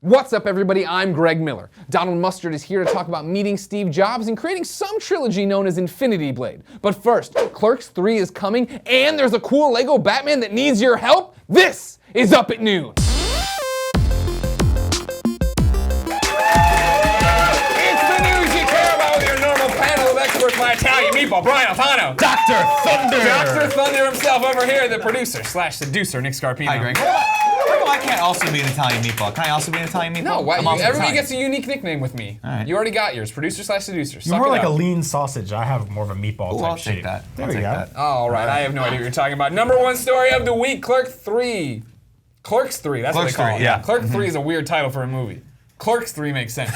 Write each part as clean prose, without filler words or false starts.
What's up, everybody? I'm Greg Miller. Donald Mustard is here to talk about meeting Steve Jobs and creating some trilogy known as Infinity Blade. But first, Clerks 3 is coming, and there's a cool Lego Batman that needs your help. This is Up at Noon. My Italian meatball, Brian Alfano. Dr. Thunder. Dr. Thunder himself over here, the producer slash seducer, Nick Scarpino. Hi, Greg. I can't also be an Italian meatball. Can I also be an Italian meatball? No, why, everybody Italian. gets a unique nickname with me. All right. You already got yours, producer slash seducer. You're more like a lean sausage. I have more of a meatball type I'll shape. take that. There I'll we take go. that. All right, I have no idea what you're talking about. Number one story of the week, Clerks 3. Clerks 3, that's Clerks what they call 3, it. yeah. Clerks 3 is a weird title for a movie. Clerks 3 makes sense.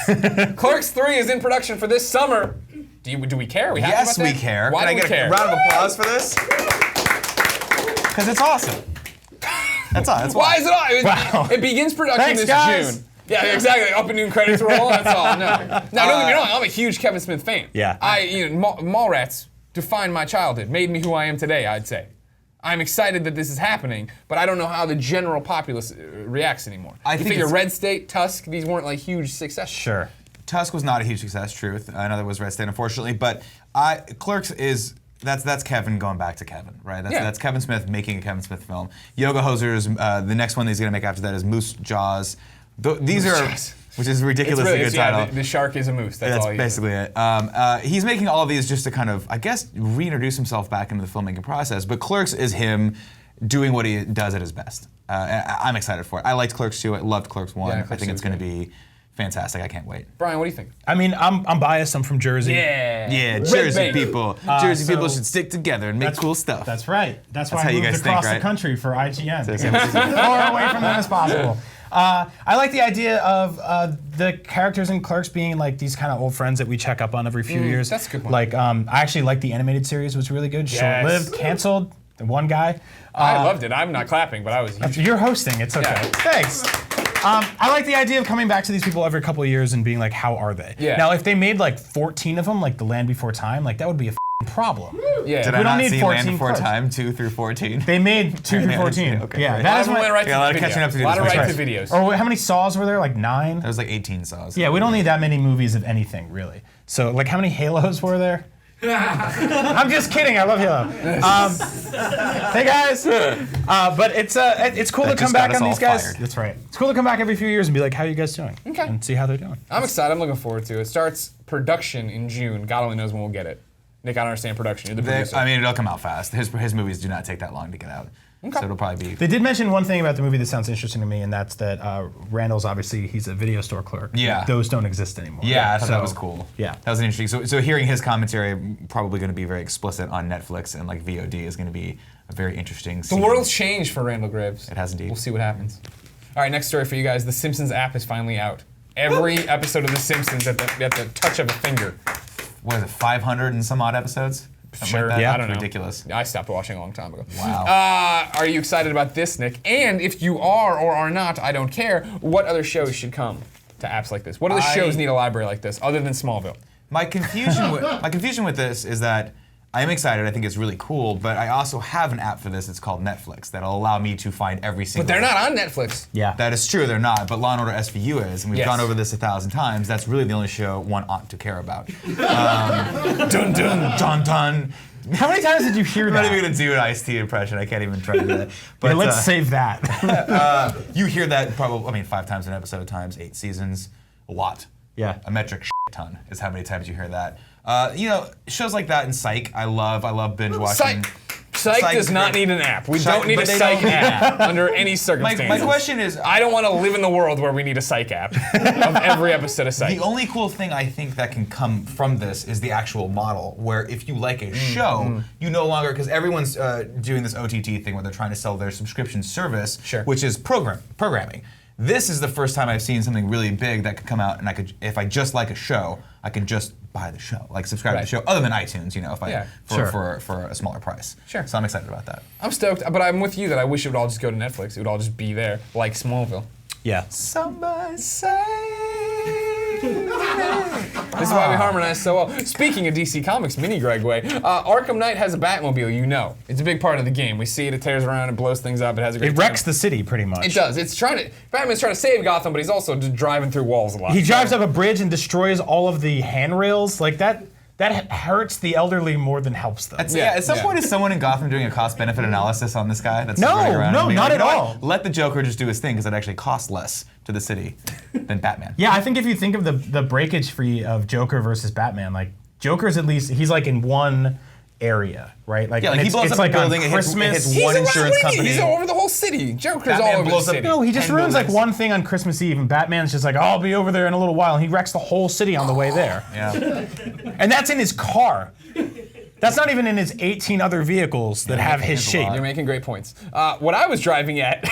Clerks 3 is in production for this summer. Do we care? Yes, we care. Why Can do I we get care? a round of applause for this? Because it's awesome. That's all. That's Why is it all? Wow. It begins production Thanks, this guys. June. Yeah, exactly. Up and noon credits roll. That's all. No, don't get me wrong. I'm a huge Kevin Smith fan. Yeah. Mallrats defined my childhood, made me who I am today. I'd say. I'm excited that this is happening, but I don't know how the general populace reacts anymore. I You think figure it's- Red State, Tusk, these weren't like huge successes. Sure. Tusk was not a huge success, truth. I know that was Red State, unfortunately, but Clerks is that's Kevin going back to Kevin, right? That's Kevin Smith making a Kevin Smith film. Yoga Hosers, the next one that he's gonna make after that is Moose Jaws. These are, Jaws. which is a ridiculously good title. Yeah, the shark is a moose. That's all he basically it. He's making all of these just to kind of, I guess, reintroduce himself back into the filmmaking process. But Clerks is him doing what he does at his best. I'm excited for it. I liked Clerks 2. I loved Clerks 1. Yeah, I Clerks think 2 it's going to be fantastic. I can't wait. Brian, what do you think? I mean, I'm biased. I'm from Jersey. Yeah, Red Jersey Bait. people. so Jersey people should stick together and make cool stuff. That's right. That's why how I you moved guys across think, the right? country for IGN. That's As far away from them as possible. I like the idea of the characters in Clerks being like these kind of old friends that we check up on every few years. that's a good one. Like, I actually like the animated series. Was really good. Yes. Short-lived, canceled. The one guy. I loved it. I'm not clapping, but I was huge. You're hosting. It's okay. Yeah. Thanks. I like the idea of coming back to these people every couple of years and being like, how are they? Yeah. Now, if they made like 14 of them, like The Land Before Time, like that would be a f***ing problem. Yeah. Did We I don't not need see 14 Land Before Clerks. Time 2 through 14? They made 2 through 14. Okay, Yeah, great. that is went what. right to Yeah, a lot the of video. catching up to do A lot this of week. right to videos. Or how many Saws were there? Like 9? There was like 18 saws. Yeah, we don't need that many movies of anything, really. So, like, how many Halos were there? I'm just kidding. I love Halo. Hey guys, but it's cool That to come just got back us on all these guys. fired. That's right. It's cool to come back every few years and be like, "How are you guys doing?" Okay. And see how they're doing. I'm excited. I'm looking forward to it. It starts production in June. God only knows when we'll get it. Nick, I don't understand production. You're the producer. I mean, it'll come out fast. His movies do not take that long to get out. Okay. So it'll probably be. They did mention one thing about the movie that sounds interesting to me, and that's that Randall's obviously he's a video store clerk. Yeah. Those don't exist anymore. Yeah, I thought So- that was cool. Yeah. That was an interesting. So hearing his commentary, probably going to be very explicit on Netflix and like VOD is going to be a very interesting. The world's changed for Randall Graves. It has indeed. We'll see what happens. All right, next story for you guys. The Simpsons app is finally out. Every episode of The Simpsons at the touch of a finger. What is it? 500 and some odd episodes. Something Sure. Like that? Yeah, I don't know. Ridiculous. I stopped watching a long time ago. Wow. Are you excited about this, Nick? And if you are or are not, I don't care. What other shows should come to apps like this? What other shows need a library like this, other than Smallville? My confusion with this is that I am excited. I think it's really cool, but I also have an app for this. It's called Netflix that'll allow me to find every single. But they're not on Netflix. Yeah. That is true, they're not, but Law & Order SVU is, and we've Yes. gone over this 1,000 times. That's really the only show one ought to care about. Dun dun. Dun dun. How many times did you hear I'm that? not even gonna do an Ice-T impression. I can't even try to do that. But Yeah, let's save that. you hear that probably, 5 times an episode times 8 seasons, a lot. Yeah. A metric ton is how many times you hear that. Shows like that and Psych, I love binge watching. Psych does not need an app. We don't need a but they Psych don't- app under any circumstances. My question is, I don't want to live in the world where we need a Psych app of every episode of Psych. the only cool thing I think that can come from this is the actual model, where if you like a show, you no longer, because everyone's doing this OTT thing where they're trying to sell their subscription service, Sure. which is programming. This is the first time I've seen something really big that could come out, and I could, if I just like a show, I can just buy the show, like subscribe to the show, other than iTunes, if I Yeah. for a smaller price. Sure. So I'm excited about that. I'm stoked, but I'm with you that I wish it would all just go to Netflix. It would all just be there, like Smallville. Yeah. Somebody say. This is why we harmonize so well. Speaking of DC Comics mini Greg way, Arkham Knight has a Batmobile, you know. It's a big part of the game. We see it, it tears around, it blows things up, it has a great It wrecks the city pretty much. It does. Batman's trying to save Gotham, but he's also just driving through walls a lot. He drives up a bridge and destroys all of the handrails. Like that hurts the elderly more than helps them. At some point, is someone in Gotham doing a cost-benefit analysis on this guy? That's No, running around no, and not being at like, all. Let the Joker just do his thing, because it actually costs less to the city than Batman. Yeah, I think if you think of the breakage fee of Joker versus Batman, like Joker's at least he's like in one area, right? Like, Yeah, like he blows it's up like a building, on it hits Christmas. one around- insurance what do you mean? company. He's all over the whole city. Joker's Batman all over the blows up- city. No, he just ruins like buildings. one thing on Christmas Eve, and Batman's just like, oh, I'll be over there in a little while, and he wrecks the whole city on the way there. Yeah. And that's in his car. That's not even in his 18 other vehicles that have his it's a lot. shape. You're making great points. What I was driving at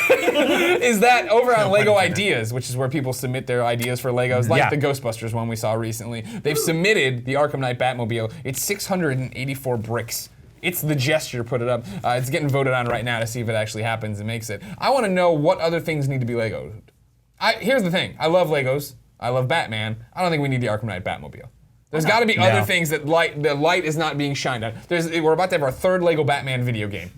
is that over on Lego pun intended. Ideas, which is where people submit their ideas for Legos, like Yeah. the Ghostbusters one we saw recently. They've submitted the Arkham Knight Batmobile. It's 684 bricks. It's the gesture to put it up. It's getting voted on right now to see if it actually happens and makes it. I want to know what other things need to be Legoed. Here's the thing. I love Legos. I love Batman. I don't think we need the Arkham Knight Batmobile. There's got to be other things that the light is not being shined on. We're about to have our third Lego Batman video game.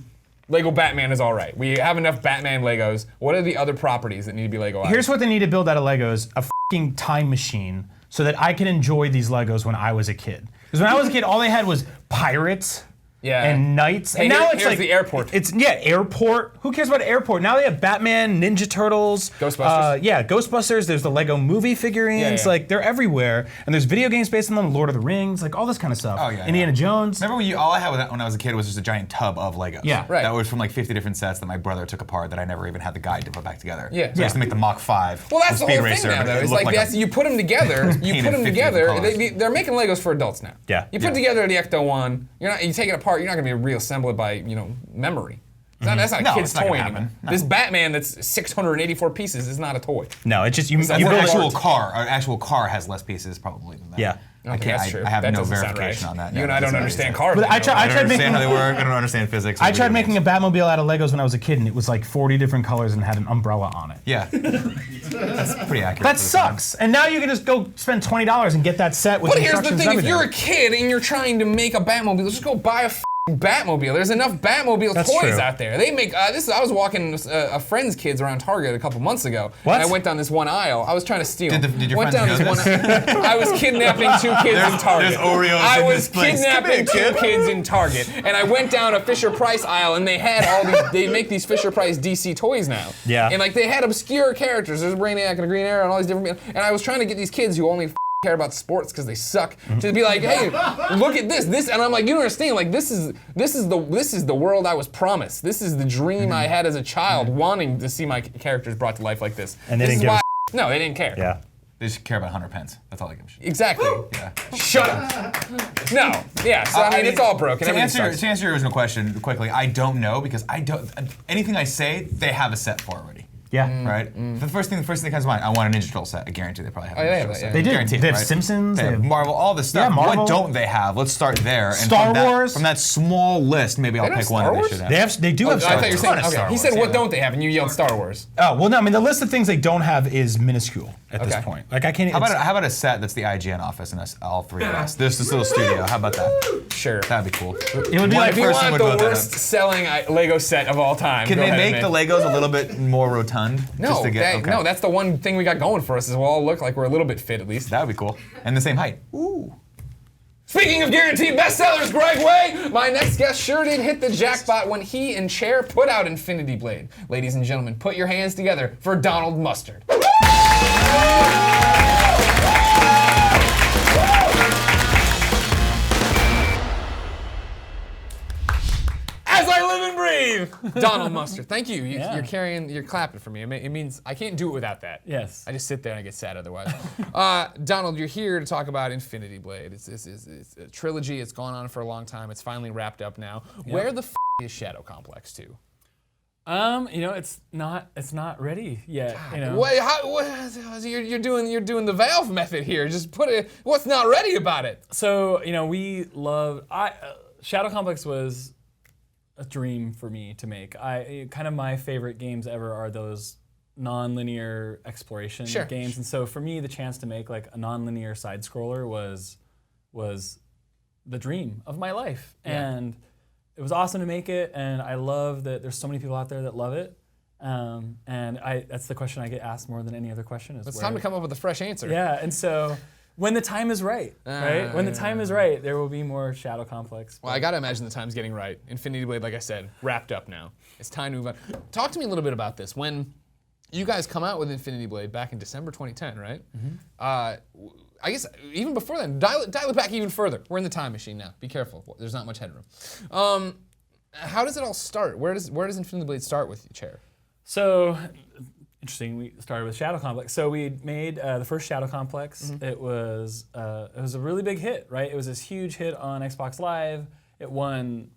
Lego Batman is all right. We have enough Batman Legos. What are the other properties that need to be Lego? Here's what they need to build out of Legos: a fucking time machine, so that I can enjoy these Legos when I was a kid. Because when I was a kid, all they had was pirates. Yeah. And knights. Hey, And now it's here's like the airport. It's airport. Who cares about airport? Now they have Batman, Ninja Turtles, Ghostbusters. Ghostbusters. There's the Lego movie figurines. Yeah. Like they're everywhere. And there's video games based on them, Lord of the Rings, like all this kind of stuff. Oh, yeah, Indiana yeah. Jones. Remember all I had when I was a kid was just a giant tub of Legos. Yeah. Right. That was from like 50 different sets that my brother took apart that I never even had the guide to put back together. Yeah. So I used to make the Mach 5. Well, that's the Speed whole Racer, thing now, but though. it It's looked like a- you put them together. You painted put them 50 together. different They're making Legos for adults now. Yeah. You put together the Ecto-1. You take it apart. You're not going to be reassemble it by memory. That's not a No, kid's it's not gonna toy happen. anymore. No. This Batman that's 684 pieces is not a toy. No, it's just you An build actual it. car. An actual car has less pieces probably than that. Yeah. I Okay, can't. that's true. I have That no doesn't sound verification right. on that. You No, and I it don't doesn't understand exist. cars. But I anymore. tried I don't understand making- how they work. I don't understand physics. I tried making a Batmobile out of Legos when I was a kid, and it was like 40 different colors and had an umbrella on it. Yeah. That's pretty accurate. That for the time. sucks. And now you can just go spend $20 and get that set with But here's the instructions thing: and if you're a everything. kid and you're trying to make a Batmobile, just go buy a Batmobile. There's enough Batmobile That's toys true. out there. They make I was walking a friend's kids around Target a couple months ago. What? And I went down this one aisle. I was trying to steal. Did your went friends down know this this? one. I was kidnapping two kids in Target. there's Oreos I in was this place. kidnapping Come here, two kids in Target, and I went down a Fisher Price aisle, and they had all these. They make these Fisher Price DC toys now. Yeah. And like they had obscure characters. There's Brainiac and a Green Arrow and all these different. And I was trying to get these kids who only care about sports because they suck to be like, hey, look at this, and I'm like, you don't understand, like this is the world I was promised. This is the dream I had as a child, wanting to see my characters brought to life like this. And they This didn't is give why- No, they didn't care. Yeah. They just care about 100 pence. That's all I give a shit. Exactly. Yeah. Shut up. No. Yeah. So I mean, it's all broken. To Everything answer, sucks. to answer your original question quickly, I don't know because I don't. Anything I say, they have a set for already. Yeah. Right. The first thing that comes to mind, I want a Ninja Turtle set. I guarantee they probably have. A Oh, Ninja they Turtle have set. that, They did. Guaranteed, They have right? Simpsons. They They have have Marvel, all this stuff. Yeah, Marvel. What don't they have? Let's start there. And Star from that, Wars. From that small list, maybe I'll They don't pick have one Star that they Wars? should have. They do have I Star thought you were Wars. saying. Ton of Star Okay. He Wars, said, yeah. "What don't they have?" And you yelled Star Wars. Oh, well, no, I mean, the list of things they don't have is minuscule at this Okay. point. Like, I can't How about a set that's the IGN office and all three of us? There's this little studio. How about that? Sure. That'd be cool. it would be One like, If you person want would the vote that worst up. selling Lego set of all time, Can go they ahead make and the Legos a little bit more rotund? No, just to get, okay. no, that's the one thing we got going for us is we'll all look like we're a little bit fit at least. That would be cool. And the same height. Ooh. Speaking of guaranteed bestsellers, Greg Way, my next guest sure did hit the jackpot when he and Cher put out Infinity Blade. Ladies and gentlemen, put your hands together for Donald Mustard. As I live and breathe, Donald Mustard. Thank you. Yeah. You're clapping for me. It means I can't do it without that. Yes. I just sit there and I get sad otherwise. Donald, you're here to talk about Infinity Blade. It's a trilogy. It's gone on for a long time. It's finally wrapped up now. Where the is Shadow Complex 2? It's not ready yet. You're doing the Valve method here. Just put it. What's not ready about it? So we love. Shadow Complex was a dream for me to make. Kind of my favorite games ever are those non-linear exploration Sure. games, and so for me, the chance to make like a non-linear side scroller was the dream of my life, and it was awesome to make it. And I love that there's so many people out there that love it. And that's the question I get asked more than any other question. Is It's time to come up with a fresh answer. Yeah, and so when the time is right, right? When the time is right, there will be more Shadow Complex. Well, I gotta imagine the time's getting right. Infinity Blade, like I said, wrapped up now. It's time to move on. Talk to me a little bit about this. When you guys come out with Infinity Blade back in December 2010, right? I guess even before then, dial it back even further. We're in the time machine now. Be careful. There's not much headroom. How does it all start? Where does Infinity Blade start with you, Chair? So, interesting. We started with Shadow Complex. So we made the first Shadow Complex. It was a really big hit, right? It was this huge hit on Xbox Live. It won,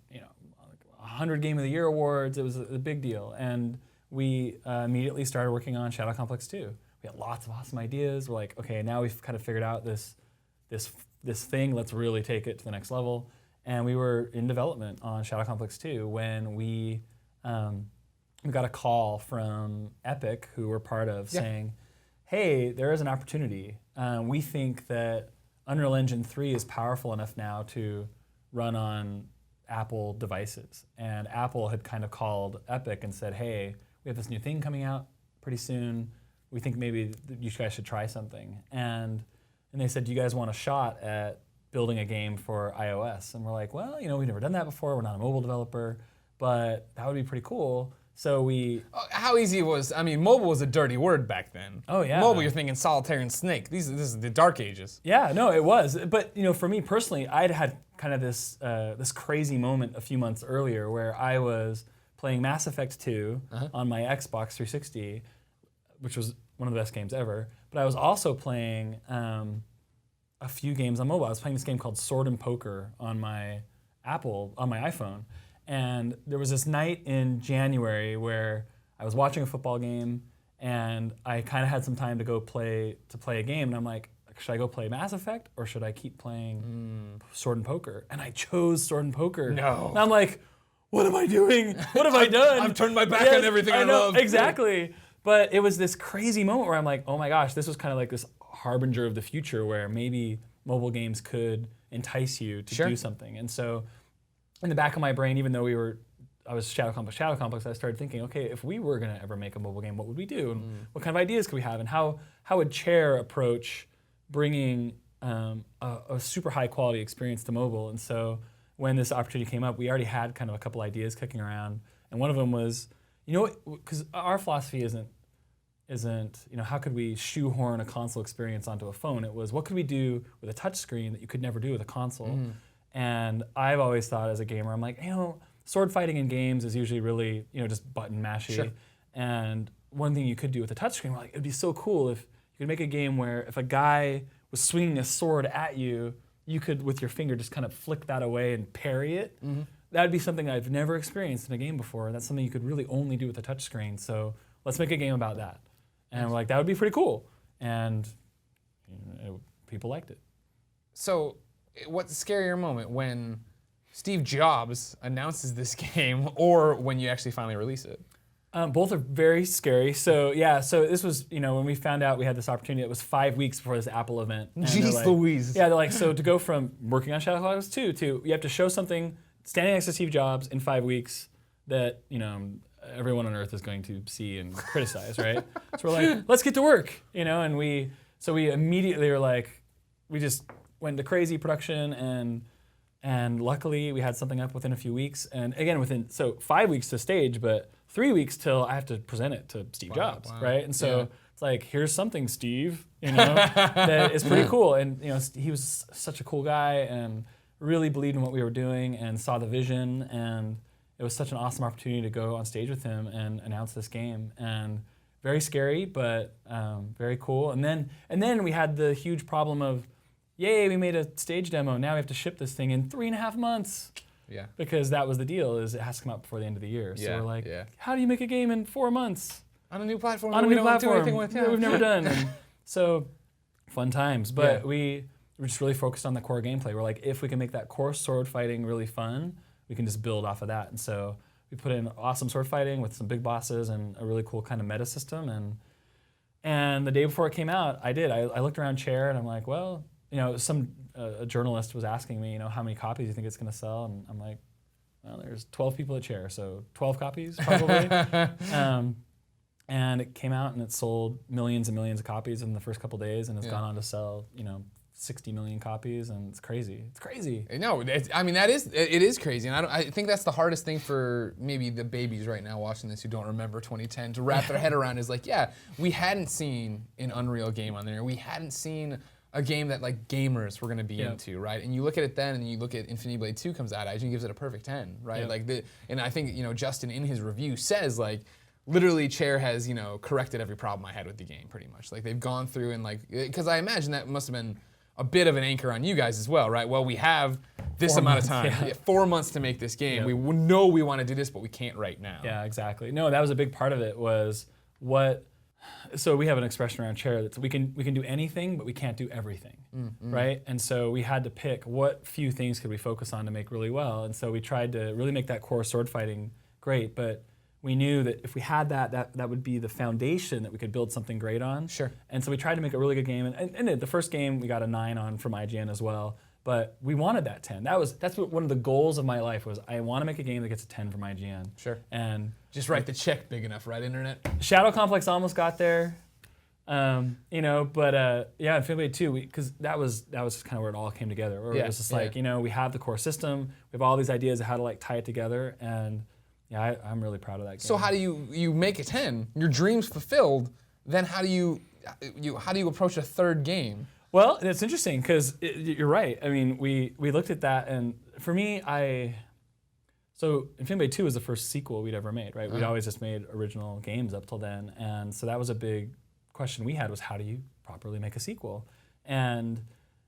100 Game of the Year awards. It was a big deal, and we immediately started working on Shadow Complex 2. We had lots of awesome ideas. We're like, okay, now we've kind of figured out this thing. Let's really take it to the next level. And we were in development on Shadow Complex 2 when we got a call from Epic, who we're part of, saying, hey, there is an opportunity. We think that Unreal Engine 3 is powerful enough now to run on Apple devices. And Apple had kind of called Epic and said, hey, we have this new thing coming out pretty soon. We think maybe you guys should try something. And they said, do you guys want a shot at building a game for iOS? And we're like, well, we've never done that before. We're not a mobile developer, but that would be pretty cool. So we... How easy it was, mobile was a dirty word back then. Oh, yeah. Mobile, you're thinking solitaire and Snake. This is the dark ages. Yeah, no, it was. But, for me personally, I'd had kind of this crazy moment a few months earlier where I was playing Mass Effect 2 on my Xbox 360, which was one of the best games ever. But I was also playing a few games on mobile. I was playing this game called Sword and Poker on my iPhone. And there was this night in January where I was watching a football game and I kind of had some time to go play a game. And I'm like, should I go play Mass Effect or should I keep playing Sword and Poker? And I chose Sword and Poker. No. And I'm like, what am I doing? What have I done? I've turned my back on everything I know, love. Exactly. But it was this crazy moment where I'm like, oh my gosh, this was kind of like this harbinger of the future where maybe mobile games could entice you to do something. And so in the back of my brain, even though I was Shadow Complex, I started thinking, okay, if we were gonna ever make a mobile game, what would we do? And what kind of ideas could we have? And how would Chair approach bringing a super high quality experience to mobile? And so when this opportunity came up, we already had kind of a couple ideas kicking around. And one of them was, because our philosophy isn't, how could we shoehorn a console experience onto a phone? It was, what could we do with a touch screen that you could never do with a console? And I've always thought as a gamer, I'm like, sword fighting in games is usually really, just button mashy. Sure. And one thing you could do with a touchscreen, we're like, it'd be so cool if you could make a game where if a guy was swinging a sword at you, you could, with your finger, just kind of flick that away and parry it. That'd be something I've never experienced in a game before. That's something you could really only do with a touchscreen. So let's make a game about that. And we're like, that would be pretty cool. And people liked it. So, what's a scarier moment, when Steve Jobs announces this game or when you actually finally release it? Both are very scary. So so this was, when we found out we had this opportunity, it was 5 weeks before this Apple event. And Jeez Louise. Yeah, they're like, so to go from working on Shadow Complex 2 to you have to show something standing next to Steve Jobs in 5 weeks that, everyone on Earth is going to see and criticize, right? So we're like, let's get to work, and we immediately were like, we just went to crazy production and luckily we had something up within a few weeks. And again, so 5 weeks to stage, but 3 weeks till I have to present it to Steve Jobs, right? And so it's like, here's something, Steve, that is pretty cool. And he was such a cool guy and really believed in what we were doing and saw the vision, and it was such an awesome opportunity to go on stage with him and announce this game. And very scary, but very cool. And then we had the huge problem of, yay, we made a stage demo. Now we have to ship this thing in 3.5 months. Yeah. Because that was the deal, is it has to come out before the end of the year. So Yeah, we're like, yeah. how do you make a game in 4 months? On a new platform On that a we new don't do platform anything with. that we've never done. And so fun times. But Yeah. we were just really focused on the core gameplay. We're like, if we can make that core sword fighting really fun, we can just build off of that. And so we put in awesome sword fighting with some big bosses and a really cool kind of meta system. And the day before it came out, I looked around Chair and I'm like, well, you know, a journalist was asking me, you know, how many copies do you think it's going to sell? And I'm like, well, there's 12 people at Chair, so 12 copies probably. And it came out and it sold millions and millions of copies in the first couple days, and it's gone on to sell, you know, 60 million copies, and it's crazy. It's crazy. No, I mean it is crazy, and I think that's the hardest thing for maybe the babies right now watching this who don't remember 2010 to wrap their head around is like, yeah, we hadn't seen an Unreal game on there. We hadn't seen a game that like gamers were going to be into, right? And you look at it then, and you look at Infinity Blade 2 comes out, IGN gives it a perfect 10, right? Yep. Like and I think, you know, Justin in his review says like, literally Chair has, you know, corrected every problem I had with the game pretty much. Like they've gone through and like, because I imagine that must have been a bit of an anchor on you guys as well, right? Well, we have this 4 amount of months, time, 4 months to make this game. Yep. We know we want to do this, but we can't right now. Yeah, exactly. No, that was a big part of it was so we have an expression around Chair that we can do anything, but we can't do everything, right? And so we had to pick what few things could we focus on to make really well. And so we tried to really make that core sword fighting great, but we knew that if we had that would be the foundation that we could build something great on. Sure. And so we tried to make a really good game. And the first game we got a 9 on from IGN as well. But we wanted that 10. That's what one of the goals of my life was. I want to make a game that gets a 10 from IGN. Sure. And just write the check big enough, right, Internet? Shadow Complex almost got there. You know, but yeah, Infinity Blade 2, because that was kind of where it all came together. Where it was just like, you know, we have the core system, we have all these ideas of how to like tie it together, and yeah, I'm really proud of that game. So how do you make a 10? Your dream's fulfilled. Then how do you approach a third game? Well, it's interesting because you're right. I mean, we looked at that, and for me, so Infinity Blade 2 was the first sequel we'd ever made, right? We'd always just made original games up till then, and so that was a big question we had was how do you properly make a sequel? And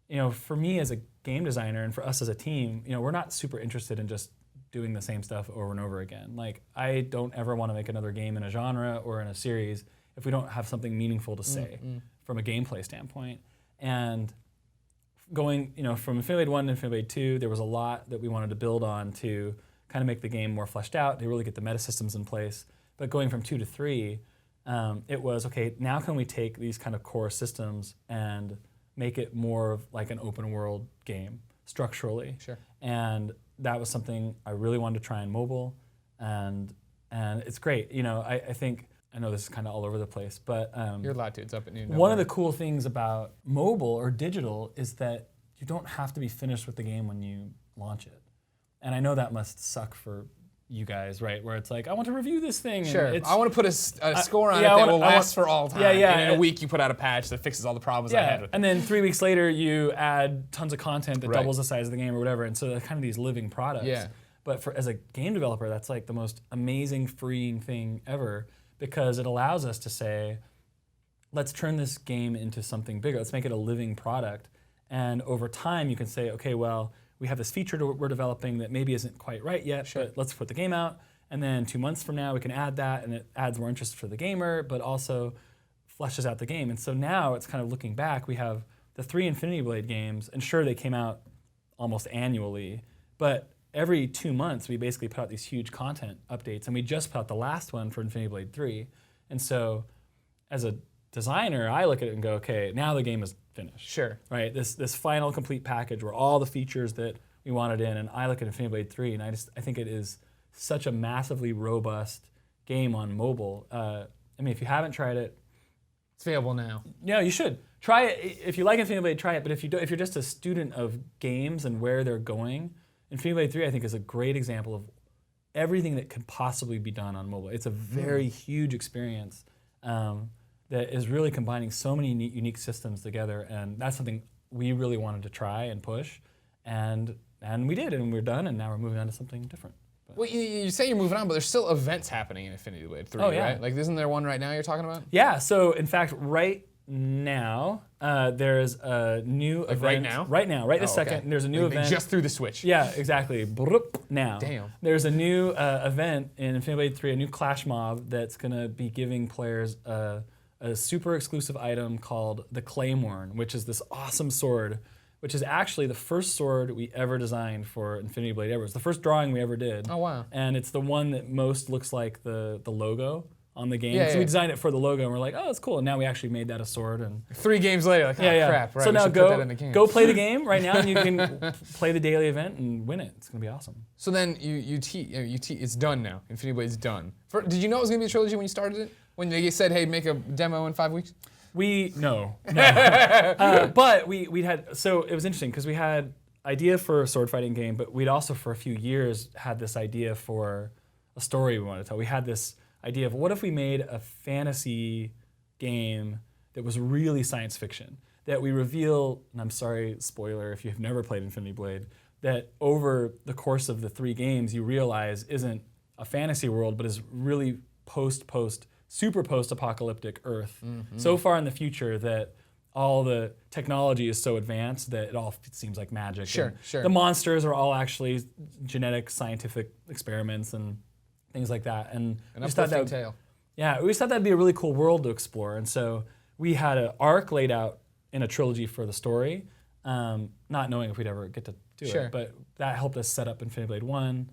you know, for me as a game designer and for us as a team, you know, we're not super interested in just doing the same stuff over and over again. Like, I don't ever want to make another game in a genre or in a series if we don't have something meaningful to say from a gameplay standpoint. And going, you know, from Infinity Blade 1 to Infinity Blade 2, there was a lot that we wanted to build on to kind of make the game more fleshed out, to really get the meta systems in place. But going from 2 to 3, it was, okay, now can we take these kind of core systems and make it more of like an open world game structurally? Sure. And that was something I really wanted to try on mobile, and it's great. You know, I think, I know this is kind of all over the place, but You're allowed to. It's up at noon. one of the cool things about mobile or digital is that you don't have to be finished with the game when you launch it. And I know that must suck for you guys, right? Where it's like, I want to review this thing. Sure. And I want to put a score on yeah, it that will last for all time. Yeah, yeah. And in a week, you put out a patch that fixes all the problems I had with it. And then 3 weeks later, you add tons of content that Right. doubles the size of the game or whatever. And so they're kind of these living products. Yeah. But as a game developer, that's like the most amazing, freeing thing ever, because it allows us to say, let's turn this game into something bigger. Let's make it a living product. And over time, you can say, okay, well, we have this feature we're developing that maybe isn't quite right yet, but let's put the game out. And then 2 months from now, we can add that, and it adds more interest for the gamer, but also fleshes out the game. And so now it's kind of looking back, we have the 3 Infinity Blade games, and sure, they came out almost annually, but every 2 months, we basically put out these huge content updates, and we just put out the last one for Infinity Blade 3. And so as a designer, I look at it and go, okay, now the game is finished. Sure. Right? This final complete package where all the features that we wanted in, and I look at Infinity Blade 3, and I think it is such a massively robust game on mobile. I mean, if you haven't tried it, It's available now. yeah, you should try it. If you like Infinity Blade, try it. But if you're just a student of games and where they're going, Infinity Blade 3 I think is a great example of everything that could possibly be done on mobile. It's a very huge experience that is really combining so many unique systems together, and that's something we really wanted to try and push, and we did, and we're done, and now we're moving on to something different. Well, you say you're moving on, but there's still events happening in Infinity Blade 3, Oh, yeah. right? Like, isn't there one right now you're talking about? Yeah, so in fact, right now, there's a new event. right now? Right now, right this Oh, okay. second. There's a new Like, they event. just threw the switch. Yeah, exactly. Broop, now. Damn. There's a new event in Infinity Blade 3, a new Clash mob that's going to be giving players a super exclusive item called the Claymore, which is this awesome sword which is actually the first sword we ever designed for Infinity Blade ever. It's the first drawing we ever did. Oh, wow. And it's the one that most looks like the logo on the game. Yeah, so yeah. we designed it for the logo, and we're like, oh, it's cool. And now we actually made that a sword. And 3 games later, like, oh, crap, right? So we now should put that in the game. go play the game right now, and you can play the daily event and win it. It's gonna be awesome. So then it's done now. Infinity Blade's done. Did you know it was gonna be a trilogy when you started it? When they said, hey, make a demo in 5 weeks? No. But we had, so it was interesting because we had idea for a sword fighting game, but we'd also for a few years had this idea for a story we wanted to tell. We had this idea of what if we made a fantasy game that was really science fiction, that we reveal, and I'm sorry, spoiler if you've never played Infinity Blade, that over the course of the 3 games you realize isn't a fantasy world, but is really super post-apocalyptic Earth. So far in the future that all the technology is so advanced that it all seems like magic. Sure, And sure. The monsters are all actually genetic scientific experiments and things like that. And An we just thought uplifting that, tale. yeah, we just thought that'd be a really cool world to explore. And so we had an arc laid out in a trilogy for the story, not knowing if we'd ever get to do Sure. it. But that helped us set up Infinity Blade 1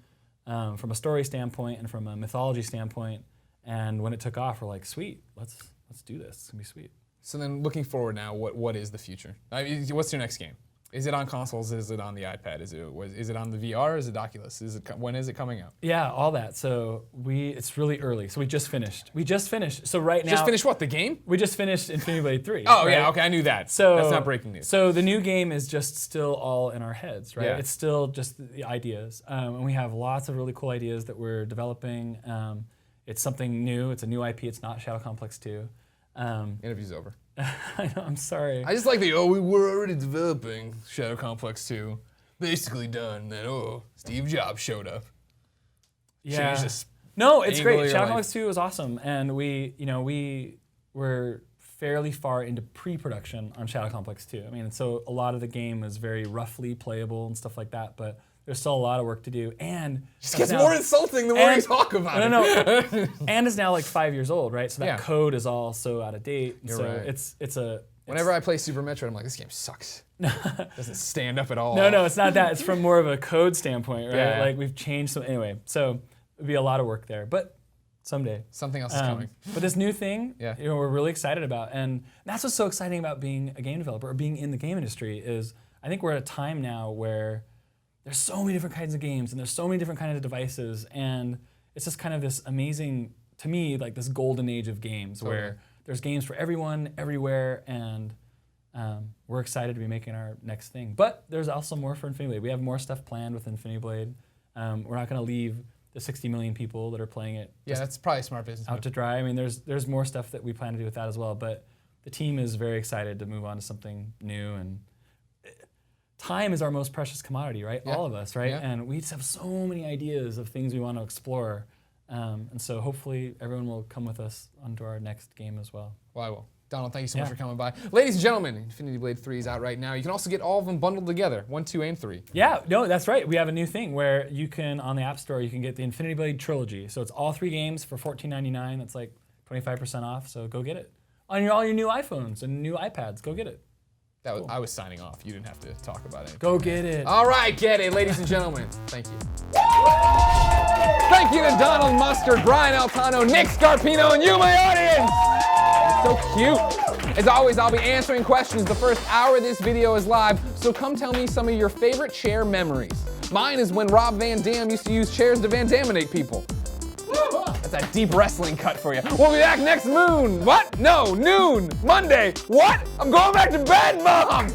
from a story standpoint and from a mythology standpoint. And when it took off, we're like, sweet, let's do this. It's gonna be sweet. So then looking forward now, what is the future? I mean, what's your next game? Is it on consoles? Is it on the iPad? Is it on the VR? Is it Oculus? When is it coming out? Yeah, all that. So it's really early. So we just finished. So right now. Just finished what, the game? We just finished Infinity Blade 3. Oh, right? yeah, okay, I knew that. So that's not breaking news. So the new game is just still all in our heads, right? Yeah. It's still just the ideas. And we have lots of really cool ideas that we're developing. It's something new. It's a new IP. It's not Shadow Complex 2. Interview's over. I know, I'm sorry. I just like we were already developing Shadow Complex 2. Basically done. Then, Steve Jobs showed up. Yeah. Changed this No, it's angle of great. your Shadow life. Complex 2 was awesome, and we were fairly far into pre-production on Shadow Complex 2. I mean, so a lot of the game is very roughly playable and stuff like that, but there's still a lot of work to do. And It gets more insulting the more you talk about it. No. And it's now like 5 years old, right? So that Yeah. code is all so out of date. And You're so right. Whenever I play Super Metroid, I'm like, this game sucks. Doesn't stand up at all. No, it's not that. It's from more of a code standpoint, right? Yeah. Like we've changed some. Anyway, so it'd be a lot of work there, but someday. Something else is coming. But this new thing, Yeah. we're really excited about, and that's what's so exciting about being a game developer or being in the game industry is I think we're at a time now where there's so many different kinds of games and there's so many different kinds of devices, and it's just kind of this amazing, to me, like this golden age of games where there's games for everyone, everywhere, and we're excited to be making our next thing. But there's also more for Infinity Blade. We have more stuff planned with Infinity Blade. We're not going to leave the 60 million people that are playing it Yeah, that's probably a smart business. out to dry. I mean, there's more stuff that we plan to do with that as well. But the team is very excited to move on to something new, and time is our most precious commodity, right? Yeah. All of us, right? Yeah. And we just have so many ideas of things we want to explore. And so hopefully everyone will come with us onto our next game as well. Well, I will. Donald, thank you so much Yeah. for coming by. Ladies and gentlemen, Infinity Blade 3 is out right now. You can also get all of them bundled together, 1, 2, and 3. Yeah, no, that's right. We have a new thing where you can, on the App Store, you can get the Infinity Blade trilogy. So it's all 3 games for $14.99. That's like 25% off, so go get it. On all your new iPhones and new iPads, go get it. I was signing off. You didn't have to talk about it. Go get it. All right, get it, ladies and gentlemen. Thank you. Thank you to Donald Mustard, Brian Altano, Nick Scarpino, and you, my audience. So cute. As always, I'll be answering questions the first hour this video is live, so come tell me some of your favorite chair memories. Mine is when Rob Van Dam used to use chairs to Van Daminate people. That's a deep wrestling cut for you. We'll be back next noon. Monday. What? I'm going back to bed, Mom!